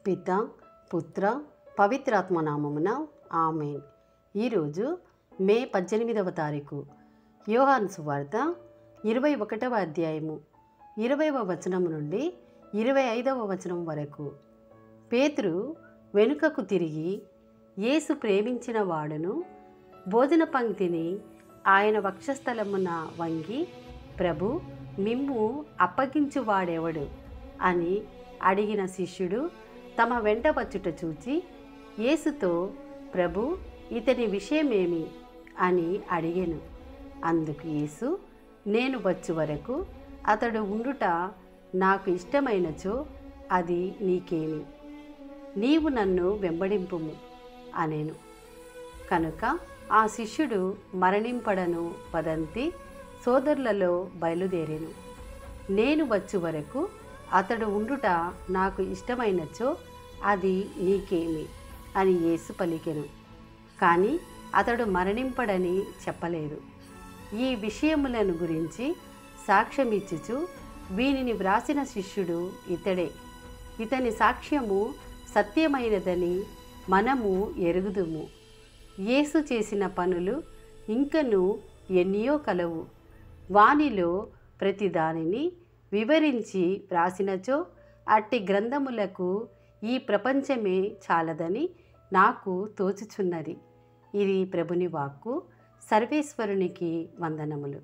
పిత, పుత్ర, పవిత్రాత్మ నామమున ఆమేన్. ఈరోజు మే 18వ తారీఖు. యోహాను సువార్త 21వ అధ్యాయము 20వ వచనం నుండి 25వ వచనం వరకు. పేతురు వెనుకకు తిరిగి యేసు ప్రేమించిన వాడును భోజన పంక్తిని ఆయన వక్షస్థలమున వంగి, ప్రభు, మిమ్ము అప్పగించువాడెవడు అని అడిగిన శిష్యుడు తమ వెంట వచ్చుట చూచి యేసుతో, ప్రభు, ఇతని విషయమేమి అని అడిగెను. అందుకు యేసు, నేను వచ్చు వరకు అతడు ఉండుట నాకు ఇష్టమైనచో అది నీకేమి, నీవు నన్ను వెంబడింపుము అనెను. కనుక ఆ శిష్యుడు మరణింపడను వదంతి సోదరులలో బయలుదేరెను. నేను వచ్చు వరకు అతడు ఉండుట నాకు ఇష్టమైనచో అది నీకేమి అని యేసు పలికెను. కానీ అతడు మరణింపడని చెప్పలేదు. ఈ విషయములను గురించి సాక్ష్యమిచ్చుచు వీనిని వ్రాసిన శిష్యుడు ఇతడే. ఇతని సాక్ష్యము సత్యమైనదని మనము ఎరుగుదుము. యేసు చేసిన పనులు ఇంకను ఎన్నియో కలవు. వానిలో ప్రతి దానిని వివరించి వ్రాసినచో అట్టి గ్రంథములకు ఈ ప్రపంచమే చాలదని నాకు తోచుచున్నది. ఇది ప్రభుని వాక్కు. సర్వేశ్వరునికి వందనములు.